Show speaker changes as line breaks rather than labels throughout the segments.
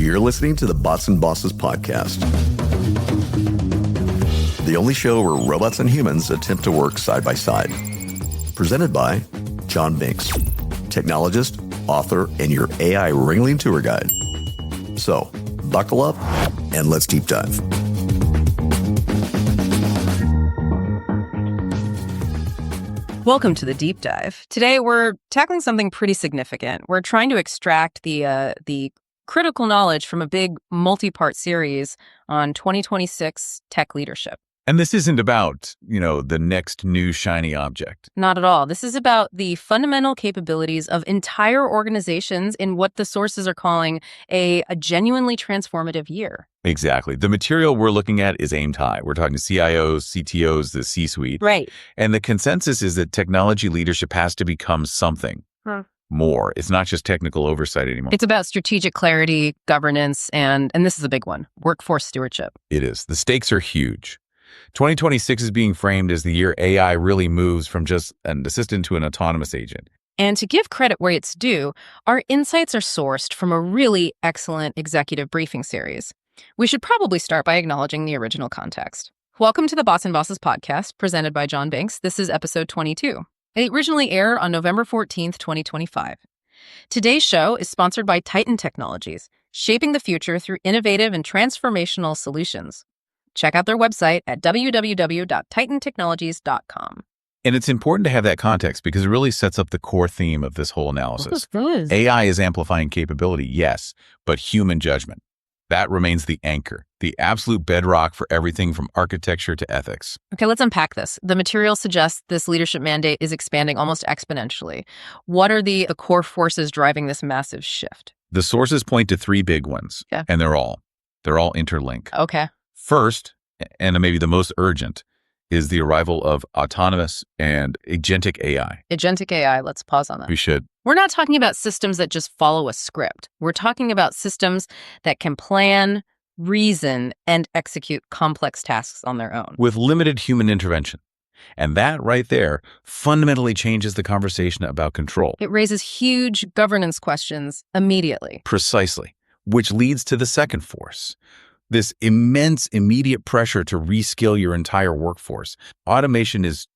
You're listening to the Bots and Bosses podcast, the only show where robots and humans attempt to work side by side. Presented by John Binks, technologist, author, and your AI Ringling tour guide. So, buckle up and let's deep dive.
Welcome to the Deep Dive. Today, we're tackling something pretty significant. We're trying to extract the critical knowledge from a big multi-part series on 2026 tech leadership.
And this isn't about, the next new shiny object.
Not at all. This is about the fundamental capabilities of entire organizations in what the sources are calling a genuinely transformative year.
Exactly. The material we're looking at is aimed high. We're talking CIOs, CTOs, the C-suite.
Right.
And the consensus is that technology leadership has to become something more. It's not just technical oversight anymore.
It's about strategic clarity, governance, and this is a big one, workforce stewardship.
It is. The stakes are huge. 2026 is being framed as the year AI really moves from just an assistant to an autonomous agent.
And to give credit where it's due, our insights are sourced from a really excellent executive briefing series. We should probably start by acknowledging the original context. Welcome to the Bots and Bosses podcast, presented by John Binks. This is episode 22. It originally aired on November 14th, 2025. Today's show is sponsored by Titan Technologies, shaping the future through innovative and transformational solutions. Check out their website at www.titantechnologies.com.
And it's important to have that context because it really sets up the core theme of this whole analysis. AI is amplifying capability, yes, but human judgment. That remains the anchor, the absolute bedrock for everything from architecture to ethics.
Okay, let's unpack this. The material suggests this leadership mandate is expanding almost exponentially. What are the core forces driving this massive shift?
The sources point to three big ones, and they're all interlinked.
Okay.
First, and maybe the most urgent, is the arrival of autonomous and agentic AI.
Agentic AI, let's pause on that.
We should.
We're not talking about systems that just follow a script. We're talking about systems that can plan, reason, and execute complex tasks on their own.
With limited human intervention. And that right there fundamentally changes the conversation about control.
It raises huge governance questions immediately.
Precisely. Which leads to the second force. This immense immediate pressure to reskill your entire workforce. Automation is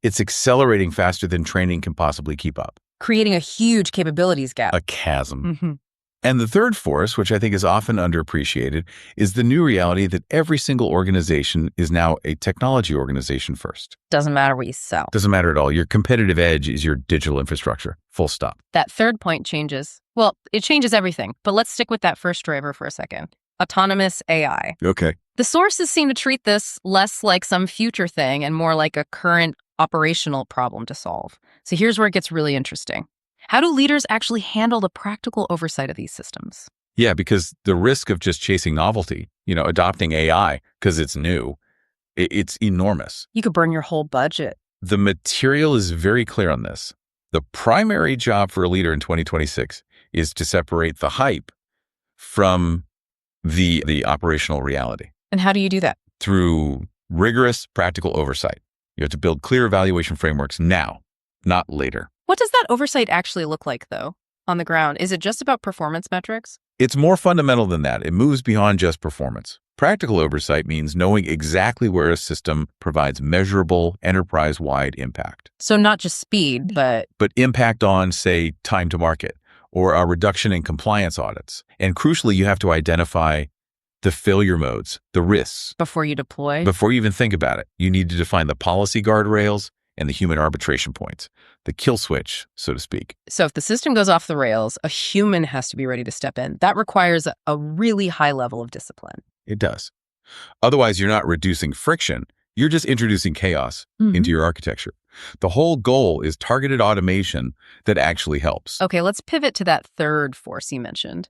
it's accelerating faster than training can possibly keep up.
Creating a huge capabilities gap.
A chasm. And the third force, which I think is often underappreciated, is the new reality that every single organization is now a technology organization first.
Doesn't matter what you sell.
Doesn't matter at all. Your competitive edge is your digital infrastructure. Full stop.
That third point changes. Well, it changes everything, but let's stick with that first driver for a second. Autonomous AI.
Okay.
The sources seem to treat this less like some future thing and more like a current operational problem to solve. So here's where it gets really interesting. How do leaders actually handle the practical oversight of these systems?
Yeah, because the risk of just chasing novelty, adopting AI because it's new, it's enormous.
You could burn your whole budget.
The material is very clear on this. The primary job for a leader in 2026 is to separate the hype from the operational reality.
And how do you do that?
Through rigorous practical oversight. You have to build clear evaluation frameworks now, not later.
What does that oversight actually look like, though, on the ground? Is it just about performance metrics?
It's more fundamental than that. It moves beyond just performance. Practical oversight means knowing exactly where a system provides measurable, enterprise-wide impact.
So not just speed, but
impact on, say, time to market, or a reduction in compliance audits. And crucially, you have to identify the failure modes, the risks.
Before you deploy?
Before you even think about it, you need to define the policy guardrails and the human arbitration points, the kill switch, so to speak.
So if the system goes off the rails, a human has to be ready to step in. That requires a really high level of discipline.
It does. Otherwise, you're not reducing friction. You're just introducing chaos into your architecture. The whole goal is targeted automation that actually helps.
Okay, let's pivot to that third force you mentioned.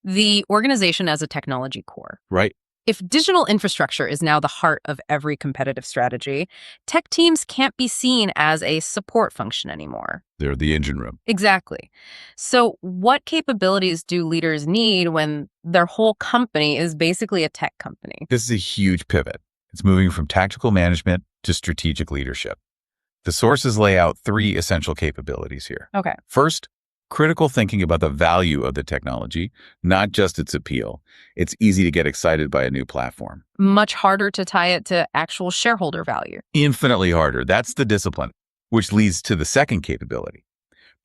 The organization as a technology core.
Right.
If digital infrastructure is now the heart of every competitive strategy, tech teams can't be seen as a support function anymore.
They're the engine room.
Exactly. So what capabilities do leaders need when their whole company is basically a tech company?
This is a huge pivot. It's moving from tactical management to strategic leadership. The sources lay out three essential capabilities here.
Okay.
First, critical thinking about the value of the technology, not just its appeal. It's easy to get excited by a new platform.
Much harder to tie it to actual shareholder value.
Infinitely harder. That's the discipline, which leads to the second capability.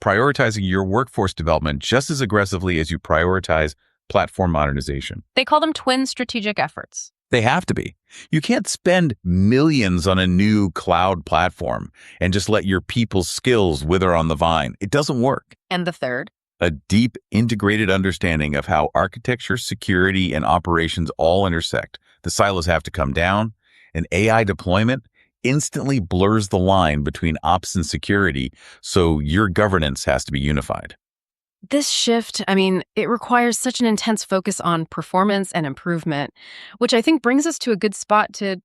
Prioritizing your workforce development just as aggressively as you prioritize platform modernization.
They call them twin strategic efforts.
They have to be. You can't spend millions on a new cloud platform and just let your people's skills wither on the vine. It doesn't work.
And the third?
A deep, integrated understanding of how architecture, security, and operations all intersect. The silos have to come down. And AI deployment instantly blurs the line between ops and security, so your governance has to be unified.
This shift, it requires such an intense focus on performance and improvement, which I think brings us to a good spot to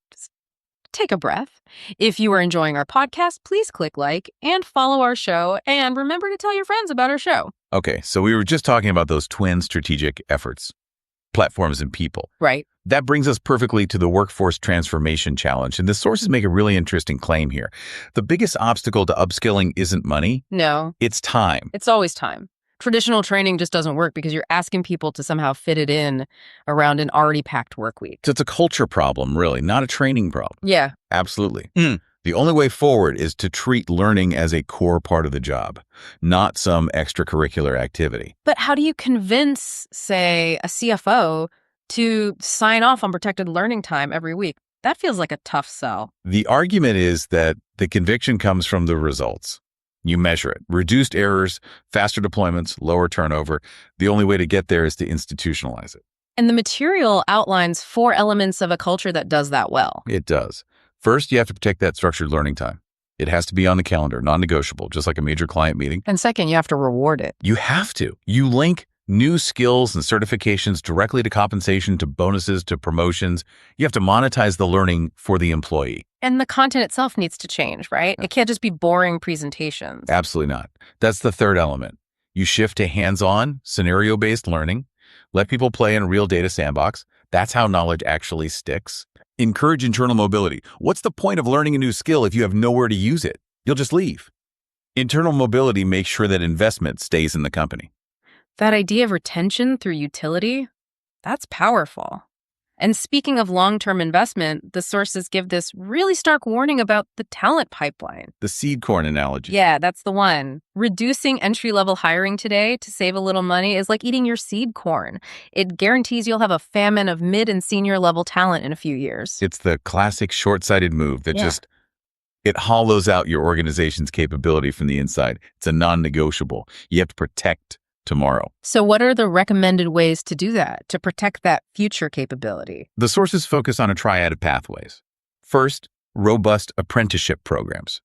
take a breath. If you are enjoying our podcast, please click like and follow our show, and remember to tell your friends about our show.
Okay, so we were just talking about those twin strategic efforts, platforms and people.
Right.
That brings us perfectly to the workforce transformation challenge, and the sources make a really interesting claim here. The biggest obstacle to upskilling isn't money.
No.
It's time.
It's always time. Traditional training just doesn't work because you're asking people to somehow fit it in around an already packed work week.
So it's a culture problem, really, not a training problem.
Yeah.
Absolutely. The only way forward is to treat learning as a core part of the job, not some extracurricular activity.
But how do you convince, say, a CFO to sign off on protected learning time every week? That feels like a tough sell.
The argument is that the conviction comes from the results. You measure it. Reduced errors, faster deployments, lower turnover. The only way to get there is to institutionalize it.
And the material outlines 4 elements of a culture that does that well.
It does. First, you have to protect that structured learning time. It has to be on the calendar, non-negotiable, just like a major client meeting.
And second, you have to reward it.
You have to. You link new skills and certifications directly to compensation, to bonuses, to promotions. You have to monetize the learning for the employee.
And the content itself needs to change, right? It can't just be boring presentations.
Absolutely not. That's the third element. You shift to hands-on, scenario-based learning. Let people play in a real data sandbox. That's how knowledge actually sticks. Encourage internal mobility. What's the point of learning a new skill if you have nowhere to use it? You'll just leave. Internal mobility makes sure that investment stays in the company.
That idea of retention through utility, that's powerful. And speaking of long-term investment, the sources give this really stark warning about the talent pipeline.
The seed corn analogy.
Yeah, that's the one. Reducing entry-level hiring today to save a little money is like eating your seed corn. It guarantees you'll have a famine of mid and senior level talent in a few years.
It's the classic short-sighted move that it hollows out your organization's capability from the inside. It's a non-negotiable. You have to protect tomorrow.
So what are the recommended ways to do that, to protect that future capability?
The sources focus on a triad of pathways. First, robust apprenticeship programs,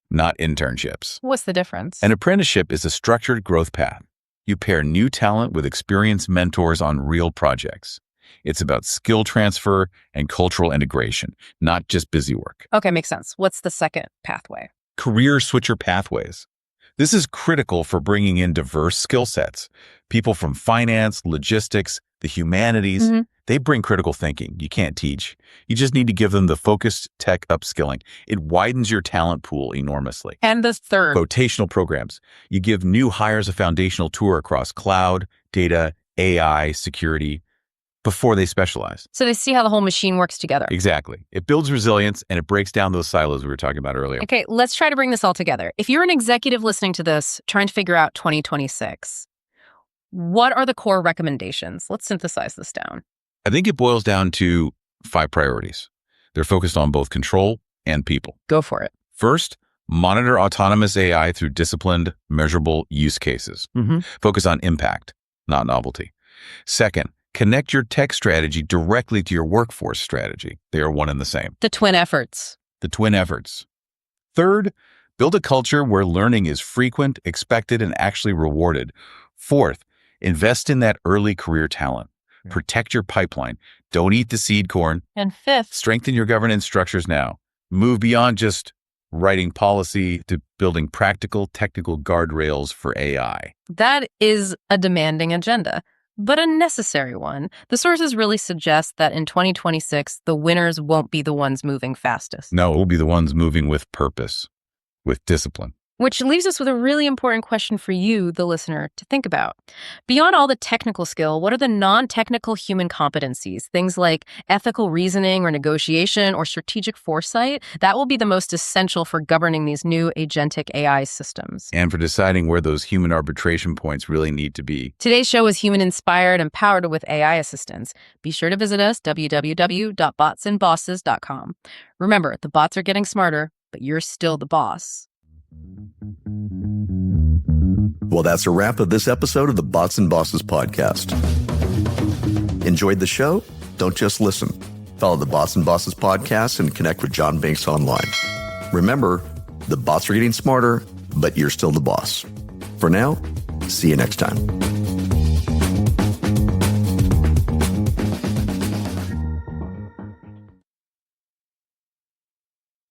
not internships.
What's the difference?
An apprenticeship is a structured growth path. You pair new talent with experienced mentors on real projects. It's about skill transfer and cultural integration, not just busy work.
Okay, makes sense. What's the second pathway?
Career switcher pathways. This is critical for bringing in diverse skill sets. People from finance, logistics, the humanities, they bring critical thinking. You can't teach. You just need to give them the focused tech upskilling. It widens your talent pool enormously.
And the third?
Rotational programs. You give new hires a foundational tour across cloud, data, AI, security, before they specialize.
So they see how the whole machine works together.
Exactly. It builds resilience and it breaks down those silos we were talking about earlier.
Okay, let's try to bring this all together. If you're an executive listening to this, trying to figure out 2026, what are the core recommendations? Let's synthesize this down.
I think it boils down to 5 priorities. They're focused on both control and people.
Go for it.
First, monitor autonomous AI through disciplined, measurable use cases. Focus on impact, not novelty. Second, connect your tech strategy directly to your workforce strategy. They are one and the same.
The twin efforts.
The twin efforts. Third, build a culture where learning is frequent, expected, and actually rewarded. Fourth, invest in that early career talent. Protect your pipeline. Don't eat the seed corn.
And fifth,
strengthen your governance structures now. Move beyond just writing policy to building practical, technical guardrails for AI.
That is a demanding agenda, but a necessary one. The sources really suggest that in 2026, the winners won't be the ones moving fastest.
No, it will be the ones moving with purpose, with discipline.
Which leaves us with a really important question for you, the listener, to think about. Beyond all the technical skill, what are the non-technical human competencies? Things like ethical reasoning or negotiation or strategic foresight that will be the most essential for governing these new agentic AI systems.
And for deciding where those human arbitration points really need to be.
Today's show is human-inspired and powered with AI assistance. Be sure to visit us, www.botsandbosses.com. Remember, the bots are getting smarter, but you're still the boss.
Well, that's a wrap of this episode of the Bots and Bosses podcast. Enjoyed the show? Don't just listen. Follow the Bots and Bosses podcast and connect with John Binks online. Remember, the bots are getting smarter, but you're still the boss. For now, see you next time.